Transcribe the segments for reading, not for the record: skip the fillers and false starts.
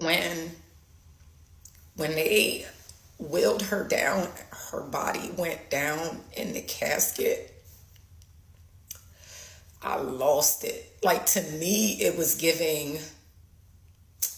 when they wheeled her down, her body went down in the casket. I lost it. Like, to me, it was giving,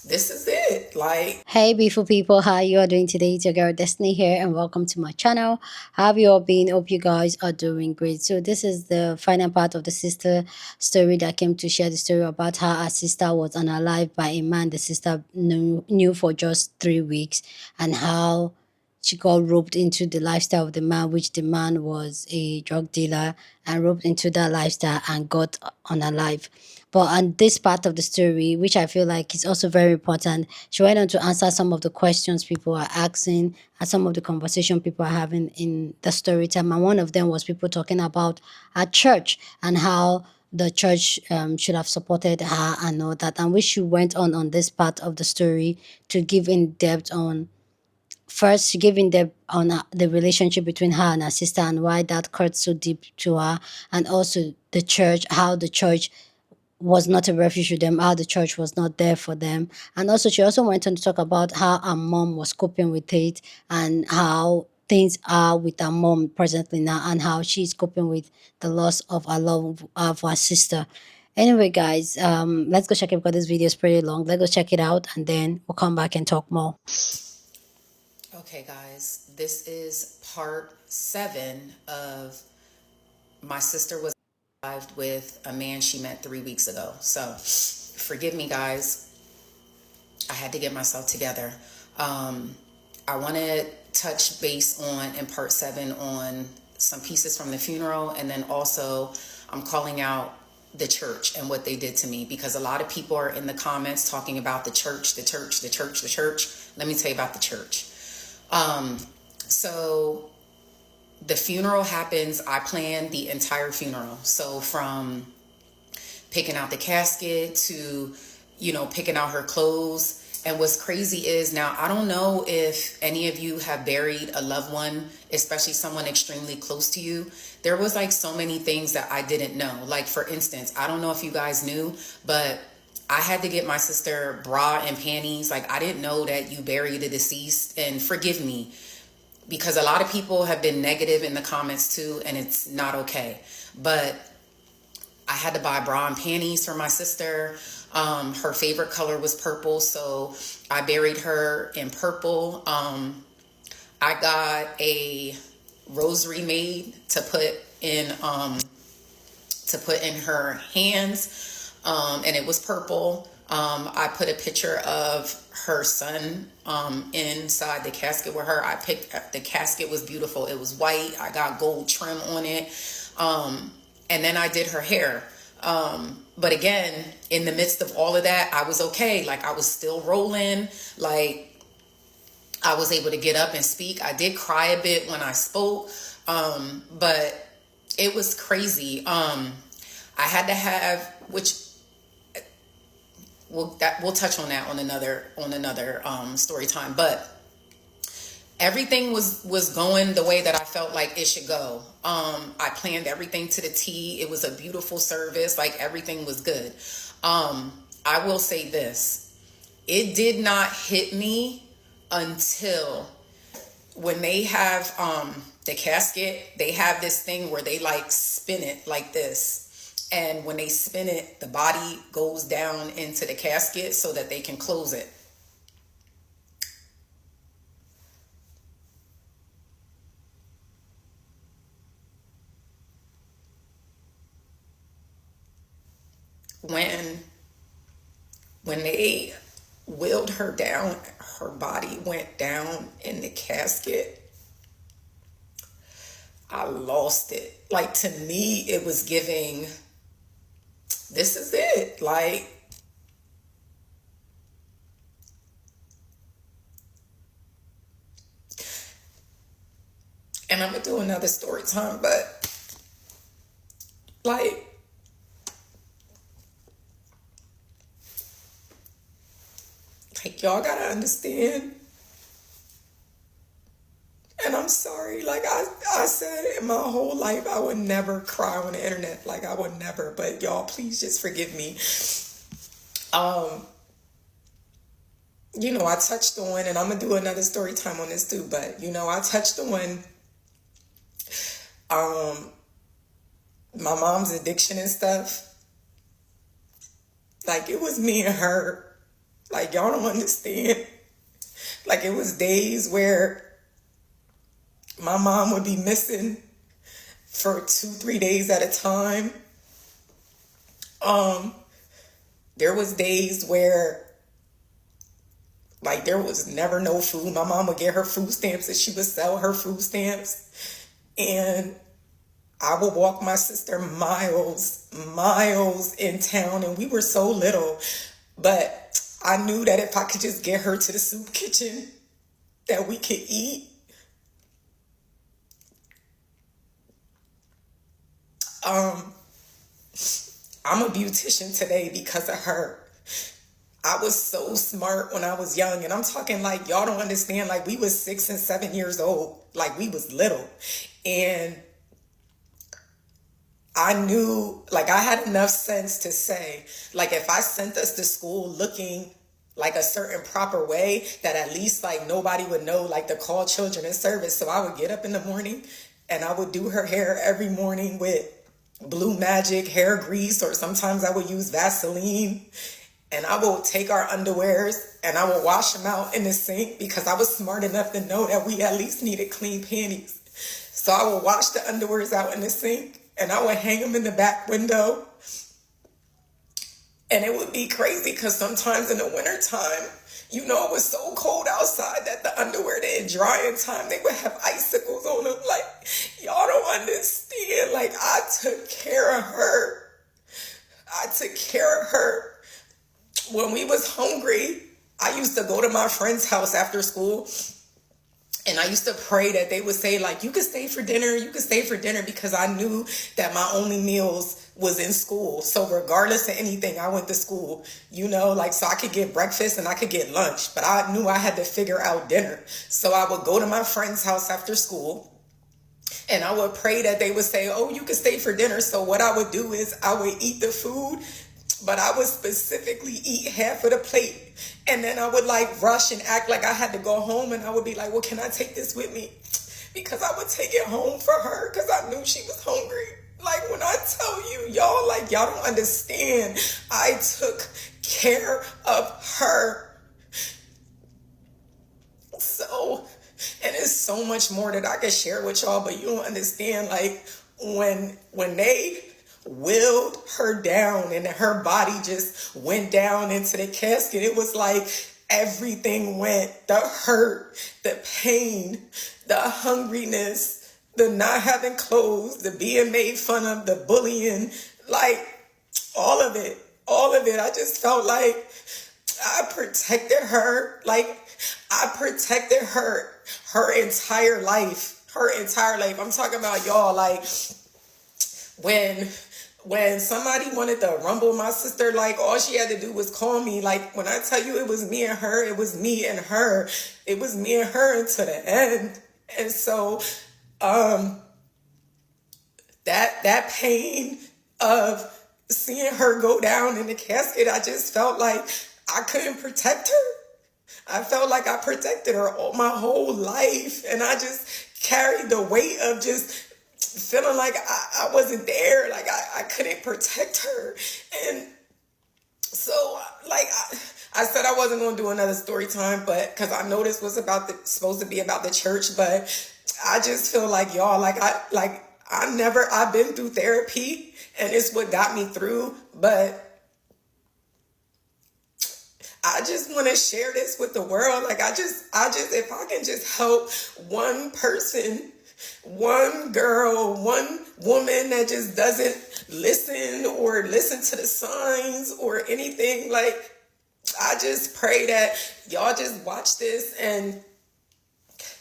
this is it. Like, Hey beautiful people, how you are doing today? It's your girl Destiny here and welcome to my channel. How have you all been? Hope you guys are doing great. So this is the final part of the sister story that came to share the story about how her sister was unalived by a man the sister knew for just 3 weeks, and how she got roped into the lifestyle of the man, which the man was a drug dealer, and roped into that lifestyle and got unalive. But on this part of the story, which I feel like is also very important, she went on to answer some of the questions people are asking and some of the conversation people are having in the story time. And one of them was people talking about her church and how the church should have supported her and all that. And which she went on this part of the story to give in depth on. First, she gave in depth on the relationship between her and her sister and why that cut so deep to her, and also the church, how the church was not a refuge to them, how the church was not there for them. And also, she also went on to talk about how her mom was coping with it and how things are with her mom presently now and how she's coping with the loss of her love of her sister. Anyway, guys, let's go check it because this video is pretty long. Let's go check it out and then we'll come back and talk more. okay, guys, this is part 7 of my sister was alive with a man she met 3 weeks ago. So forgive me, guys. I had to get myself together. I want to touch base on, in part 7, on some pieces from the funeral, and then also I'm calling out the church and what they did to me, because a lot of people are in the comments talking about the church, the church, the church, the church. Let me tell you about the church. So the funeral happens. I planned the entire funeral. So from picking out the casket to, picking out her clothes. And what's crazy is, now, I don't know if any of you have buried a loved one, especially someone extremely close to you. There was like so many things that I didn't know. Like, for instance, I don't know if you guys knew, but I had to get my sister bra and panties. Like, I didn't know that you bury the deceased. And forgive me, because a lot of people have been negative in the comments too, and it's not okay. But I had to buy bra and panties for my sister. Her favorite color was purple, so I buried her in purple. I got a rosary made to put in her hands, and it was purple. I put a picture of her son inside the casket with her. The casket was beautiful. It was white. I got gold trim on it. And then I did her hair. But again, in the midst of all of that, I was okay. Like, I was still rolling. Like, I was able to get up and speak. I did cry a bit when I spoke. But it was crazy. I had to have, which we'll touch on that on another story time. But everything was going the way that I felt like it should go. I planned everything to the T. It was a beautiful service. Like, everything was good. I will say this. It did not hit me until when they have the casket, they have this thing where they like spin it like this. And when they spin it, the body goes down into the casket so that they can close it. When they wheeled her down, her body went down in the casket. I lost it. Like, to me, it was giving, this is it. Like, and I'm gonna do another story time, but like, y'all gotta understand. And I'm sorry, like I said, in my whole life, I would never cry on the internet. Like, I would never, but y'all, please just forgive me. I touched on, and I'm going to do another story time on this too, but, I touched on my mom's addiction and stuff. Like, it was me and her. Like, y'all don't understand. Like, it was days where my mom would be missing for 2-3 days at a time. There was days where, like, there was never no food. My mom would get her food stamps and she would sell her food stamps. And I would walk my sister miles in town, and we were so little. But I knew that if I could just get her to the soup kitchen, that we could eat. I'm a beautician today because of her. I was so smart when I was young, and I'm talking like, y'all don't understand, like, we was 6 and 7 years old, like, we was little. And I knew, like, I had enough sense to say, like, if I sent us to school looking like a certain proper way, that at least, like, nobody would know, like, to call children in service. So I would get up in the morning and I would do her hair every morning with Blue Magic hair grease, or sometimes I would use Vaseline. And I would take our underwears and I would wash them out in the sink, because I was smart enough to know that we at least needed clean panties. So I would wash the underwears out in the sink and I would hang them in the back window. And it would be crazy because sometimes in the wintertime, it was so cold outside that the underwear didn't dry in time. They would have icicles on them. Like, y'all don't understand. Like, I took care of her. I took care of her. When we was hungry, I used to go to my friend's house after school, and I used to pray that they would say, like, you could stay for dinner, because I knew that my only meals was in school. So regardless of anything, I went to school, like, so I could get breakfast and I could get lunch, but I knew I had to figure out dinner. So I would go to my friend's house after school, and I would pray that they would say, oh, you could stay for dinner. So what I would do is I would eat the food, but I would specifically eat half of the plate. And then I would, like, rush and act like I had to go home. And I would be like, well, can I take this with me? Because I would take it home for her, because I knew she was hungry. Like, when I tell you, y'all, like, y'all don't understand. I took care of her. So, and it's so much more that I could share with y'all, but you don't understand, like, when they willed her down and her body just went down into the casket, it was like everything went. The hurt, the pain, the hungriness, the not having clothes, the being made fun of, the bullying, like, all of it. I just felt like I protected her. Like, I protected her entire life. I'm talking about, y'all, like, when somebody wanted to rumble my sister, like, all she had to do was call me. Like, when I tell you it was me and her, it was me and her. It was me and her until the end. And so that pain of seeing her go down in the casket, I just felt like I couldn't protect her. I felt like I protected her all my whole life, and I just carried the weight of just feeling like I wasn't there, like I couldn't protect her. And so, like, I said I wasn't going to do another story time, but because I know this was supposed to be about the church, but I just feel like, y'all, I've been through therapy, and it's what got me through, but I just want to share this with the world. Like, I just, if I can just help one person, one girl, one woman that just doesn't listen or listen to the signs or anything, like, I just pray that y'all just watch this and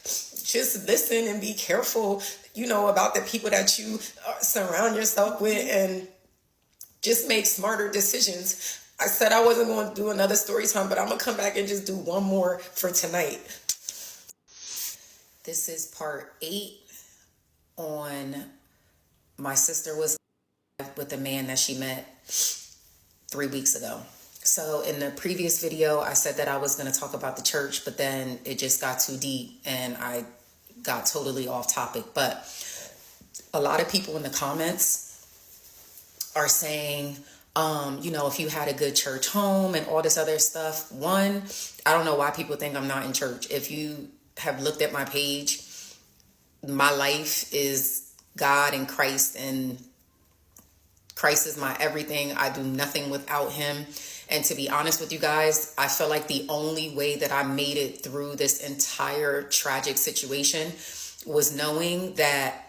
just listen and be careful, about the people that you surround yourself with, and just make smarter decisions. I said I wasn't going to do another story time, but I'm going to come back and just do one more for tonight. This is part 8 on my sister was with a man that she met 3 weeks ago. So in the previous video, I said that I was going to talk about the church, but then it just got too deep and I got totally off topic. But a lot of people in the comments are saying, if you had a good church home and all this other stuff. One, I don't know why people think I'm not in church. If you have looked at my page, my life is God and Christ is my everything. I do nothing without him. And to be honest with you guys, I feel like the only way that I made it through this entire tragic situation was knowing that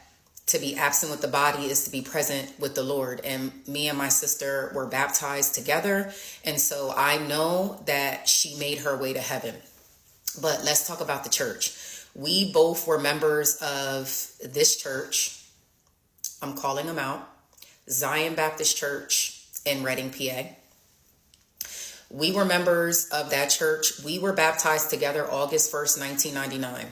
to be absent with the body is to be present with the Lord. And me and my sister were baptized together. And so I know that she made her way to heaven. But let's talk about the church. We both were members of this church. I'm calling them out. Zion Baptist Church in Reading, PA. We were members of that church. We were baptized together August 1st, 1999.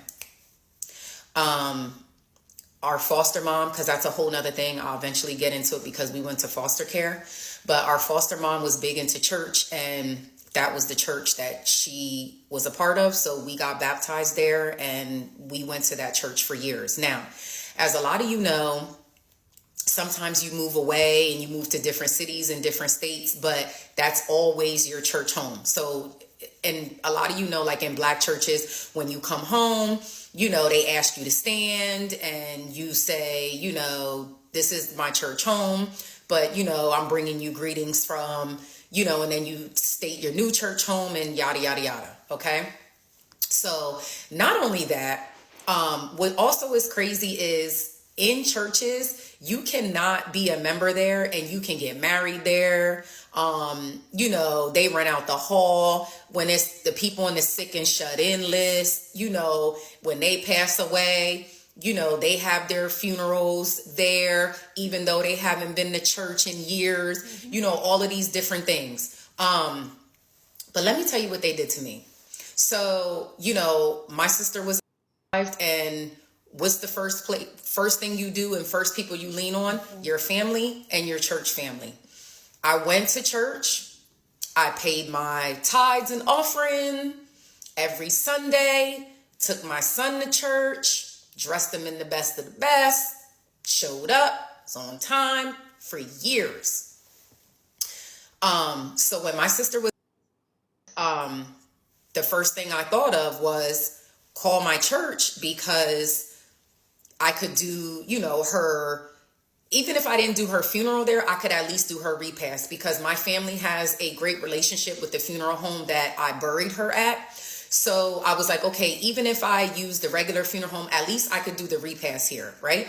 Our foster mom, because that's a whole nother thing. I'll eventually get into it because we went to foster care. But our foster mom was big into church, and that was the church that she was a part of. So we got baptized there, and we went to that church for years. Now, as a lot of you know, sometimes you move away and you move to different cities and different states, but that's always your church home. So, and a lot of you know, like in Black churches, when you come home, they ask you to stand and you say, this is my church home, but, I'm bringing you greetings from, and then you state your new church home and yada, yada, yada. Okay. So not only that, what also is crazy is in churches, you cannot be a member there and you can get married there. They rent out the hall when it's the people on the sick and shut in list, when they pass away, they have their funerals there, even though they haven't been to church in years, all of these different things. But let me tell you what they did to me. So, my sister was alive, and what's the first thing you do and first people you lean on? Your family and your church family. I went to church. I paid my tithes and offering every Sunday, took my son to church, dressed him in the best of the best, showed up, was on time for years. So when my sister was, the first thing I thought of was call my church, because I could do, her, even if I didn't do her funeral there, I could at least do her repast, because my family has a great relationship with the funeral home that I buried her at. So I was like, okay, even if I use the regular funeral home, at least I could do the repast here, right?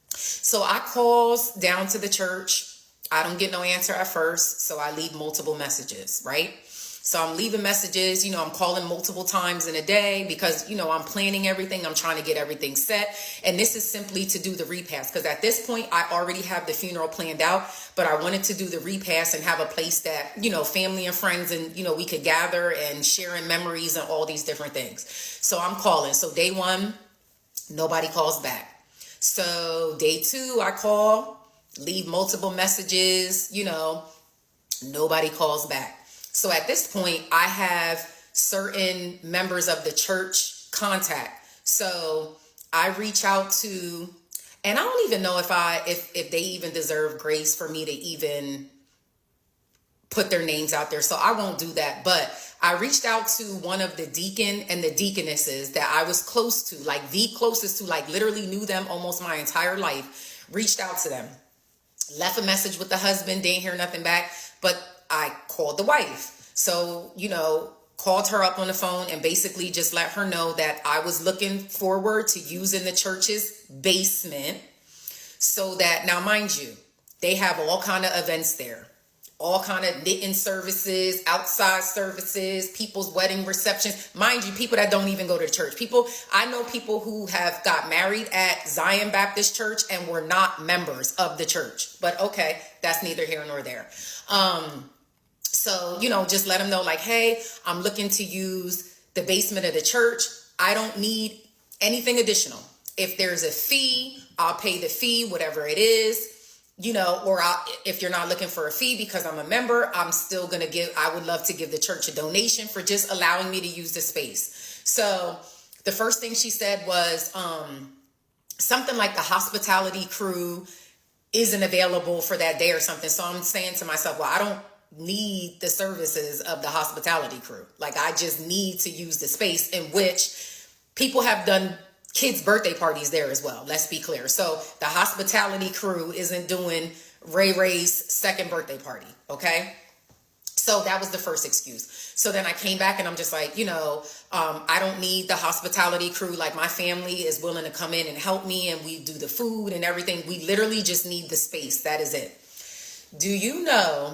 So I calls down to the church. I don't get no answer at first, so I leave multiple messages, right? So I'm leaving messages, I'm calling multiple times in a day because, I'm planning everything. I'm trying to get everything set. And this is simply to do the repast, because at this point I already have the funeral planned out, but I wanted to do the repast and have a place that, family and friends and, we could gather and sharing memories and all these different things. So I'm calling. So day one, nobody calls back. So day two, I call, leave multiple messages, nobody calls back. So at this point, I have certain members of the church contact. So I reach out to, and I don't even know if they even deserve grace for me to even put their names out there. So I won't do that. But I reached out to one of the deacon and the deaconesses that I was close to, like the closest to, like literally knew them almost my entire life. Reached out to them, left a message with the husband, didn't hear nothing back, but I called the wife. So, called her up on the phone and basically just let her know that I was looking forward to using the church's basement, so that, now mind you, they have all kind of events there, all kind of knitting services, outside services, people's wedding receptions. Mind you, people that don't even go to church. I know people who have got married at Zion Baptist Church and were not members of the church. But okay, that's neither here nor there. So, just let them know, like, hey, I'm looking to use the basement of the church. I don't need anything additional. If there's a fee, I'll pay the fee, whatever it is. or if you're not looking for a fee because I'm a member, I'm still going to I would love to give the church a donation for just allowing me to use the space. So the first thing she said was something like the hospitality crew isn't available for that day or something. So I'm saying to myself, well, I don't need the services of the hospitality crew. Like, I just need to use the space, in which people have done kids' birthday parties there as well. Let's be clear. So the hospitality crew isn't doing Ray Ray's second birthday party. Okay. So that was the first excuse. So then I came back and I'm just like, I don't need the hospitality crew. Like, my family is willing to come in and help me, and we do the food and everything. We literally just need the space. That is it. Do you know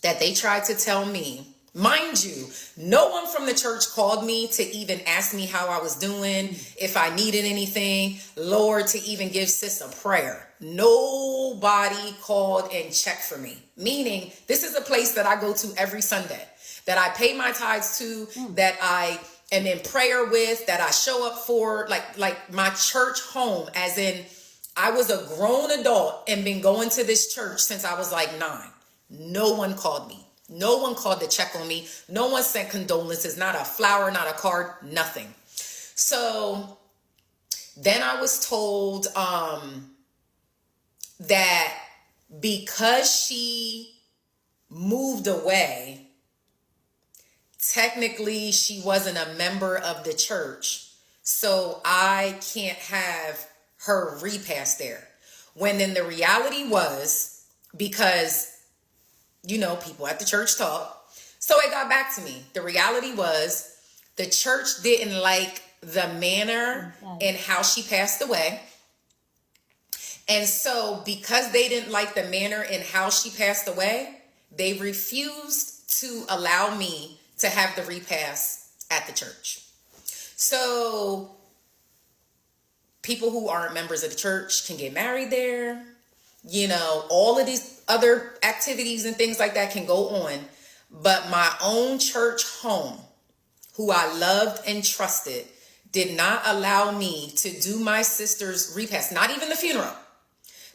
that they tried to tell me, mind you, no one from the church called me to even ask me how I was doing, if I needed anything, Lord, to even give sis a prayer. Nobody called and checked for me. Meaning, this is a place that I go to every Sunday, that I pay my tithes to, that I am in prayer with, that I show up for, like my church home, as in I was a grown adult and been going to this church since I was like 9. No one called me. No one called to check on me. No one sent condolences, not a flower, not a card, nothing. So then I was told that because she moved away, technically she wasn't a member of the church, so I can't have her repast there. When then the reality was, because people at the church talk. So it got back to me. The reality was, the church didn't like the manner and how she passed away. And so because they didn't like the manner and how she passed away, they refused to allow me to have the repast at the church. So people who aren't members of the church can get married there. All of these other activities and things like that can go on. But my own church home, who I loved and trusted, did not allow me to do my sister's repast, not even the funeral.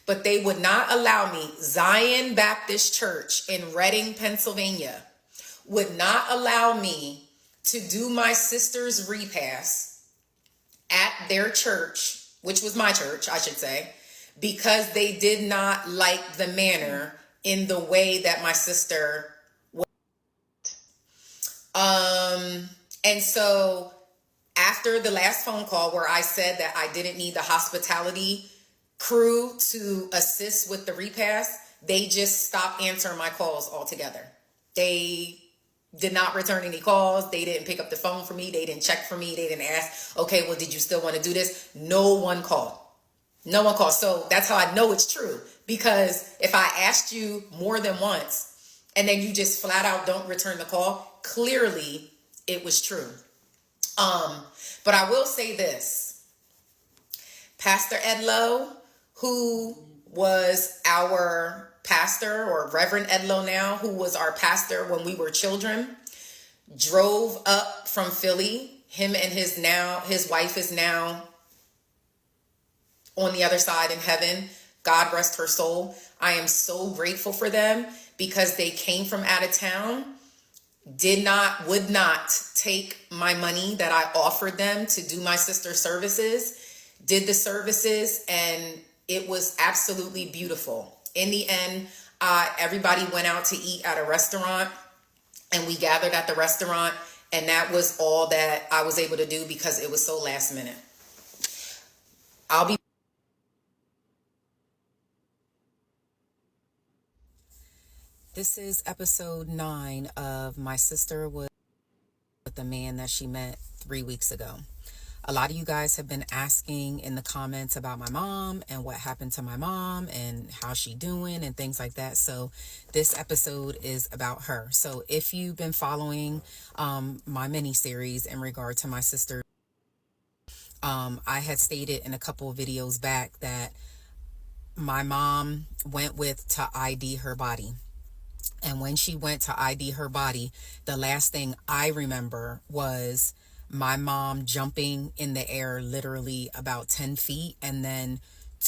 But they would not allow me. Zion Baptist Church in Reading, Pennsylvania, would not allow me to do my sister's repast at their church, which was my church, I should say, because they did not like the manner in the way that my sister was. And so after the last phone call where I said that I didn't need the hospitality crew to assist with the repast, they just stopped answering my calls altogether. They did not return any calls. They didn't pick up the phone for me. They didn't check for me. They didn't ask, okay, well, did you still want to do this? No one called. No one called. So that's how I know it's true. Because if I asked you more than once and then you just flat out don't return the call, clearly it was true. But I will say this. Pastor Edlow, who was our pastor, or Reverend Edlow now, who was our pastor when we were children, drove up from Philly. Him and his wife is now on the other side in heaven. God rest her soul. I am so grateful for them, because they came from out of town, would not take my money that I offered them to do my sister's services, did the services, and it was absolutely beautiful. In the end, everybody went out to eat at a restaurant, and we gathered at the restaurant, and that was all that I was able to do because it was so last minute. This is episode 9 of My Sister Was with the Man That She Met 3 weeks ago. A lot of you guys have been asking in the comments about my mom and what happened to my mom and how she doing and things like that. So this episode is about her. So if you've been following my mini series in regard to my sister, I had stated in a couple of videos back that my mom went to ID her body. And when she went to ID her body, the last thing I remember was my mom jumping in the air literally about 10 feet and then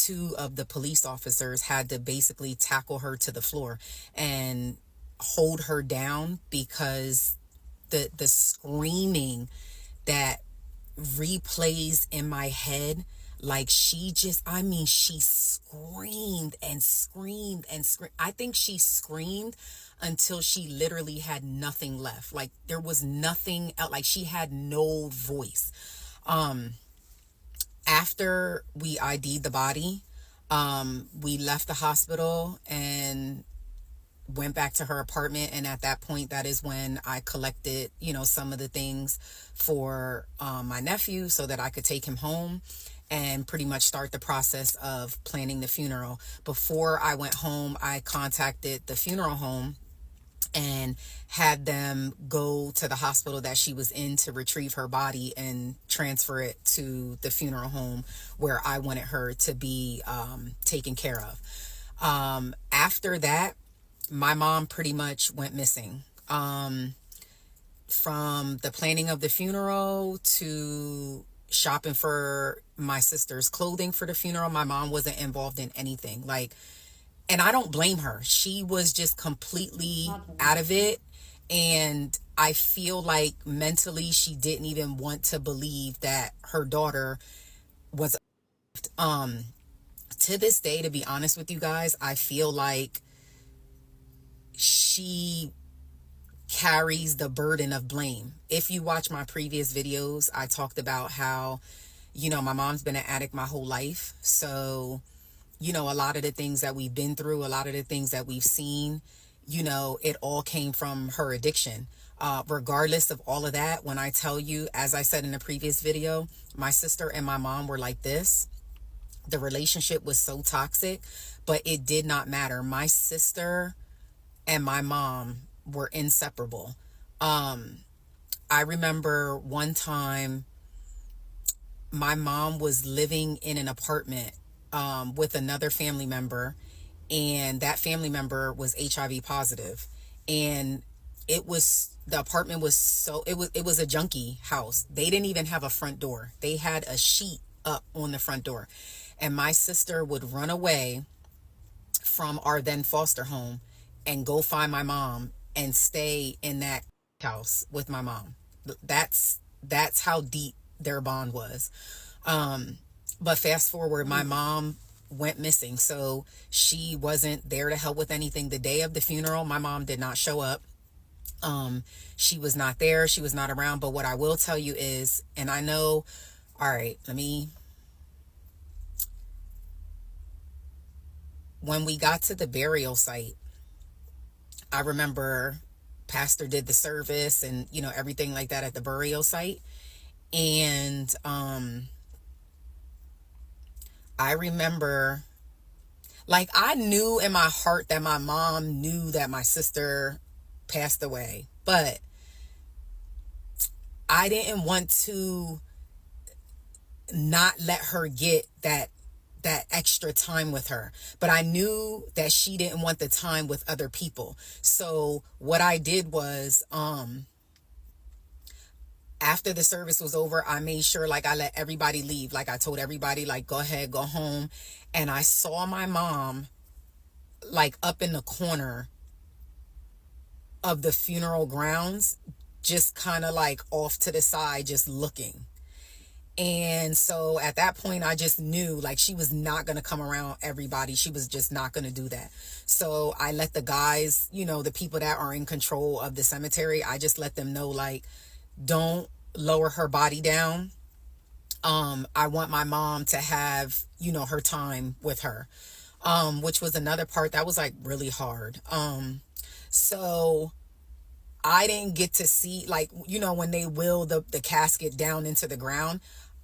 two of the police officers had to basically tackle her to the floor and hold her down because the screaming that replays in my head, like she just, I mean, she screamed and screamed and screamed. I think she screamed until she literally had nothing left. Like there was nothing out, like she had no voice. After we ID'd the body, we left the hospital and went back to her apartment. And at that point, that is when I collected, some of the things for my nephew so that I could take him home and pretty much start the process of planning the funeral. Before I went home, I contacted the funeral home and had them go to the hospital that she was in to retrieve her body and transfer it to the funeral home where I wanted her to be taken care of. After that, my mom pretty much went missing. From the planning of the funeral to shopping for my sister's clothing for the funeral, my mom wasn't involved in anything. And I don't blame her. She was just completely out of it. And I feel like mentally she didn't even want to believe that her daughter was, to this day, to be honest with you guys, I feel like she carries the burden of blame. If you watch my previous videos, I talked about how, my mom's been an addict my whole life. So, a lot of the things that we've been through, a lot of the things that we've seen, it all came from her addiction. Regardless of all of that, when I tell you, as I said in the previous video, my sister and my mom were like this. The relationship was so toxic, but it did not matter. My sister and my mom were inseparable. I remember one time my mom was living in an apartment with another family member, and that family member was HIV positive. And the apartment was it was a junkie house. They didn't even have a front door. They had a sheet up on the front door. And my sister would run away from our then foster home and go find my mom and stay in that house with my mom. That's how deep their bond was. But fast forward, my mom went missing. So she wasn't there to help with anything. The day of the funeral, my mom did not show up. She was not there. She was not around. But what I will tell you is, and I know, all right, when we got to the burial site, I remember pastor did the service and, everything like that at the burial site. And, I remember, I knew in my heart that my mom knew that my sister passed away, but I didn't want to not let her get that extra time with her. But I knew that she didn't want the time with other people. So what I did was, after the service was over, I made sure I let everybody leave. I told everybody go ahead, go home. And I saw my mom up in the corner of the funeral grounds, just kind of off to the side, just looking. And so at that point, I just knew she was not going to come around everybody. She was just not going to do that. So I let the guys, the people that are in control of the cemetery, I just let them know, don't lower her body down. I want my mom to have, her time with her, which was another part that was really hard. So I didn't get to see, when they wheel the casket down into the ground,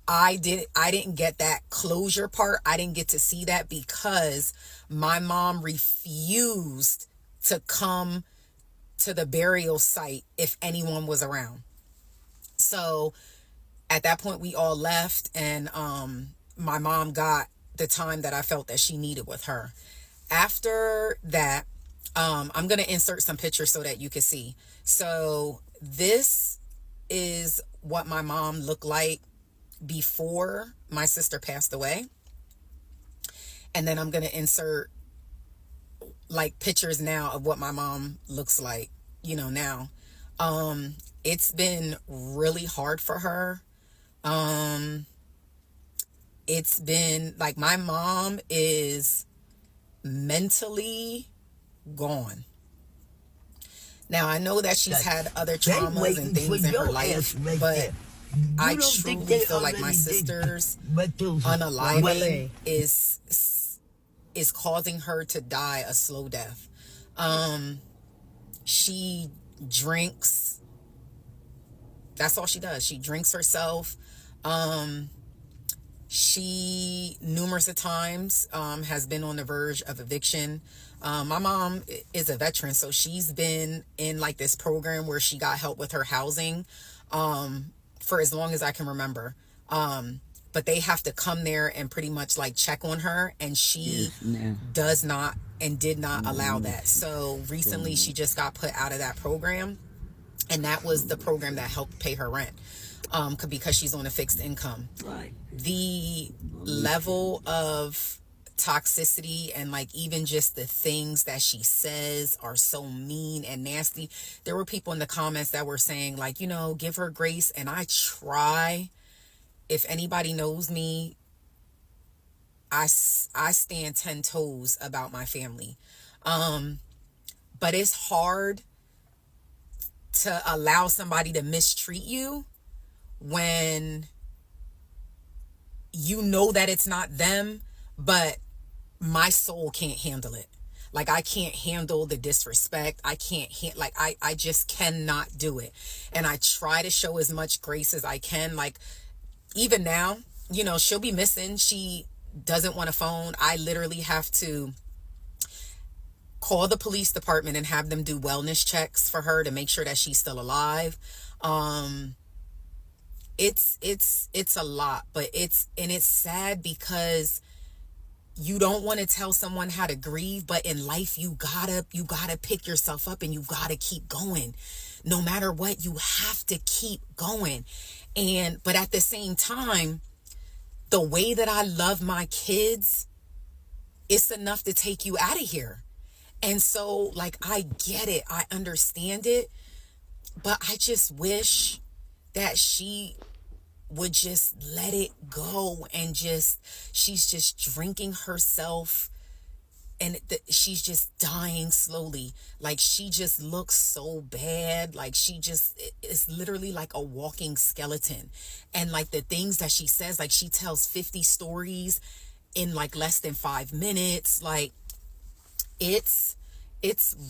I didn't get that closure part. I didn't get to see that because my mom refused to come to the burial site if anyone was around. So at that point, we all left, and my mom got the time that I felt that she needed with her. After that, I'm going to insert some pictures so that you can see. So this is what my mom looked like before my sister passed away. And then I'm going to insert like pictures now of what my mom looks like, now. It's been really hard for her. It's been like my mom is mentally gone. Now, I know that she's had other traumas and things in her life, but I truly feel like my sister's unaliving is causing her to die a slow death. She drinks. That's all she does. She drinks herself. She numerous of times has been on the verge of eviction. My mom is a veteran, so she's been in like this program where she got help with her housing for as long as I can remember. But they have to come there and pretty much like check on her, and she does not and did not allow that. So recently she just got put out of that program, and that was the program that helped pay her rent because she's on a fixed income. The level of toxicity and like even just the things that she says are so mean and nasty. There were people in the comments that were saying like, give her grace. And I try. If anybody knows me, I stand 10 toes about my family. But it's hard to allow somebody to mistreat you when you know that it's not them, but my soul can't handle it. Like, I can't handle the disrespect. I can't, I just cannot do it. And I try to show as much grace as I can. Like, even now, she'll be missing. She doesn't want a phone. I literally have to call the police department and have them do wellness checks for her to make sure that she's still alive. It's a lot, but it's sad because you don't want to tell someone how to grieve, but in life you gotta pick yourself up and you gotta keep going. No matter what, you have to keep going. But at the same time, the way that I love my kids, it's enough to take you out of here. And so like, I get it, I understand it, but I just wish that she would just let it go and she's just drinking herself and she's just dying slowly. Like, she just looks so bad. Like, she just is literally like a walking skeleton. And like the things that she says, like she tells 50 stories in like less than 5 minutes. Like, it's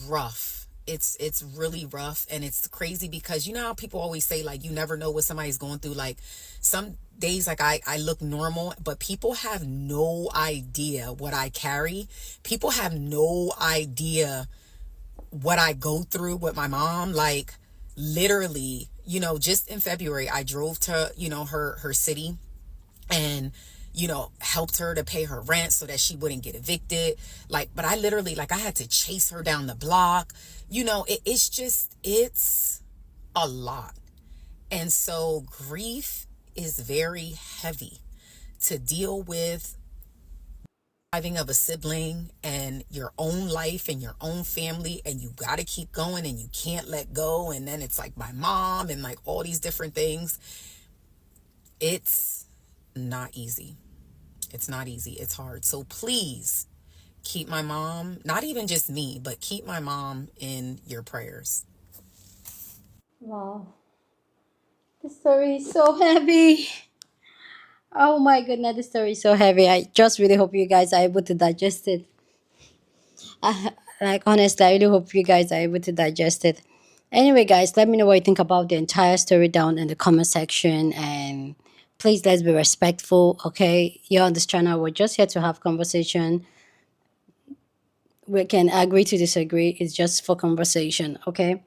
rough. It's really rough. And it's crazy because how people always say like you never know what somebody's going through. Like, some days like I look normal, but people have no idea what I carry. People have no idea what I go through with my mom. Like, literally, just in February I drove to her city and helped her to pay her rent so that she wouldn't get evicted. Like, but I literally, like, I had to chase her down the block. It's a lot. And so grief is very heavy to deal with. Having of a sibling and your own life and your own family, and you got to keep going and you can't let go. And then it's like my mom and like all these different things. It's not easy. It's not easy. It's hard. So please keep my mom, not even just me, but keep my mom in your prayers. Wow. The story is so heavy. Oh my goodness, the story is so heavy. I just really hope you guys are able to digest it. Like, honestly, I really hope you guys are able to digest it. Anyway, guys, let me know what you think about the entire story down in the comment section. And please, let's be respectful, okay? Here on this channel, we're just here to have conversation. We can agree to disagree. It's just for conversation, okay?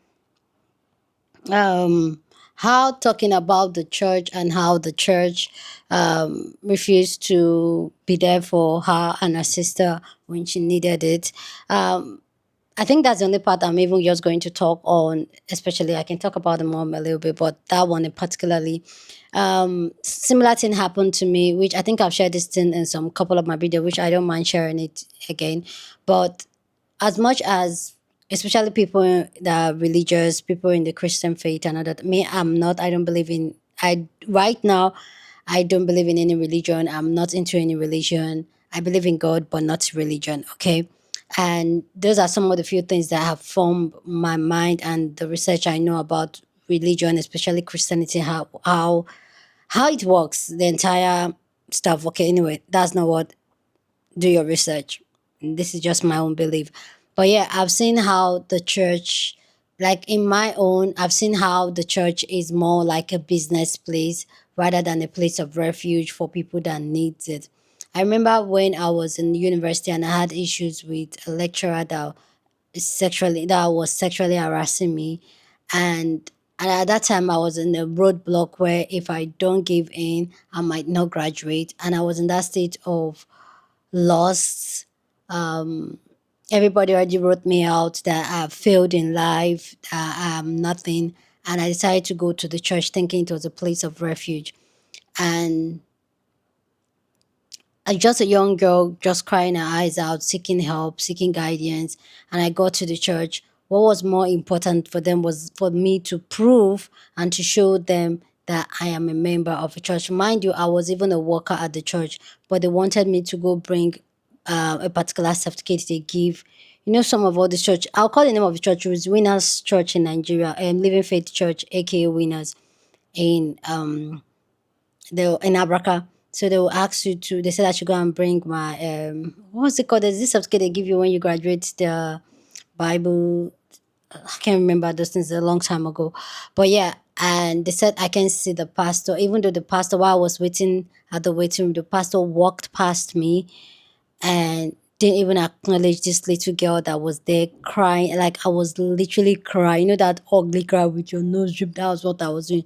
How talking about the church and how the church refused to be there for her and her sister when she needed it. I think that's the only part I'm even just going to talk on. Especially, I can talk about the mom a little bit, but that one in particularly, similar thing happened to me, which I think I've shared this thing in some couple of my videos, which I don't mind sharing it again. But as much as, especially people that are religious, people in the Christian faith and all that, me, I'm not. I don't believe in. I right now, I don't believe in any religion. I'm not into any religion. I believe in God, but not religion. Okay. And those are some of the few things that have formed my mind and the research I know about religion, especially Christianity, how it works, the entire stuff. Okay, anyway, that's not what, do your research. This is just my own belief. But yeah, I've seen how the church, like in my own, I've seen how the church is more like a business place rather than a place of refuge for people that needs it. I remember when I was in university and I had issues with a lecturer that was sexually harassing me, and at that time I was in a roadblock where if I don't give in, I might not graduate, and I was in that state of lost. Um, Everybody already wrote me out that I failed in life, I'm nothing. And I decided to go to the church thinking it was a place of refuge. And just a young girl, just crying her eyes out, seeking help, seeking guidance. And I got to the church. What was more important for them was for me to prove and to show them that I am a member of a church. Mind you, I was even a worker at the church, but they wanted me to go bring a particular certificate they give. You know, some of all the church, I'll call the name of the church, it was Winners Church in Nigeria, Living Faith Church, aka Winners, in in Abraka. So they will ask you to. They said I should go and bring my what's it called? There's this certificate they give you when you graduate the Bible. I can't remember those things a long time ago, but yeah. And they said I can see the pastor, even though the pastor, while I was waiting at the waiting room, the pastor walked past me and didn't even acknowledge this little girl that was there crying. Like I was literally crying. You know that ugly cry with your nose drip. That was what I was doing,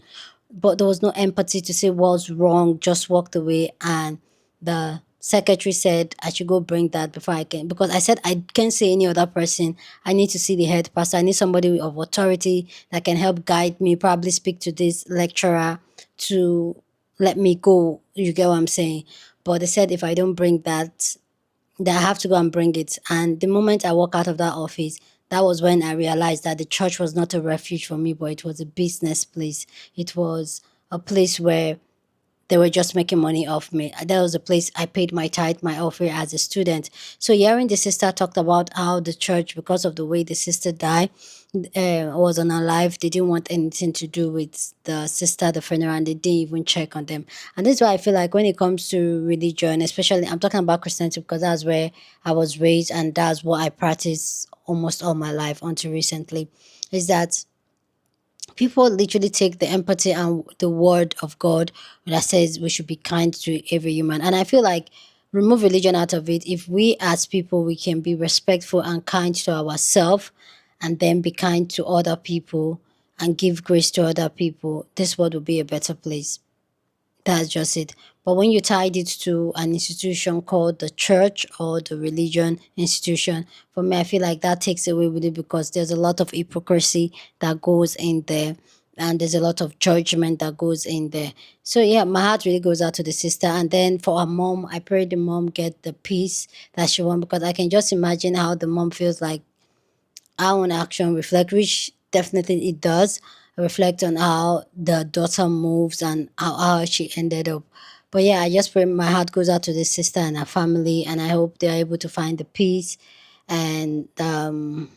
but there was no empathy to say what's wrong. Just walked away, and the secretary said I should go bring that before I can, because I said I can't see any other person. I need to see the head pastor. I need somebody of authority that can help guide me. Probably speak to this lecturer to let me go. You get what I'm saying? But they said if I don't bring that I have to go and bring it. And the moment I walk out of that office, that was when I realized that the church was not a refuge for me, but it was a business place. It was a place where they were just making money off me. That was a place I paid my tithe, my offering as a student. So hearing the sister talked about how the church, because of the way the sister died, was on her life, they didn't want anything to do with the sister, the funeral, and they didn't even check on them. And this is why I feel like when it comes to religion, especially I'm talking about Christianity because that's where I was raised and that's what I practice almost all my life until recently, is that people literally take the empathy and the word of God that says we should be kind to every human. And I feel like remove religion out of it. If we as people we can be respectful and kind to ourselves and then be kind to other people and give grace to other people, this world will be a better place. That's just it. But when you tied it to an institution called the church or the religion institution, for me, I feel like that takes away with it because there's a lot of hypocrisy that goes in there and there's a lot of judgment that goes in there. So, yeah, my heart really goes out to the sister. And then for her mom, I pray the mom get the peace that she wants because I can just imagine how the mom feels like our own action reflect, which definitely it does reflect on how the daughter moves and how she ended up. But yeah, I just pray my heart goes out to the sister and her family, and I hope they're able to find the peace and the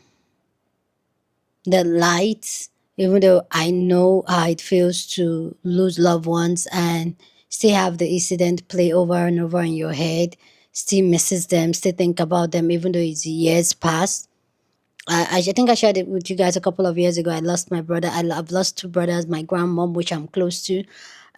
light. Even though I know how it feels to lose loved ones and still have the incident play over and over in your head, still misses them, still think about them, even though it's years past. I think I shared it with you guys a couple of years ago. I lost my brother. I've lost two brothers, my grandmom, which I'm close to,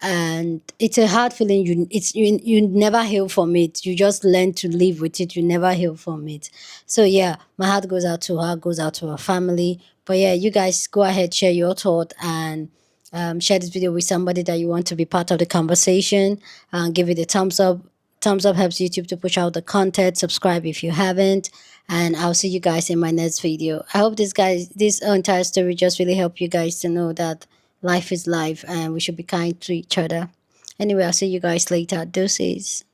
and it's a hard feeling. You never heal from it. You just learn to live with it. You never heal from it. So yeah, my heart goes out to her, goes out to her family. But yeah, you guys go ahead, share your thought and share this video with somebody that you want to be part of the conversation. Give it a thumbs up. Thumbs up helps YouTube to push out the content. Subscribe if you haven't. And I'll see you guys in my next video. I hope this entire story just really help you guys to know that life is life and we should be kind to each other. Anyway, I'll see you guys later. Deuces.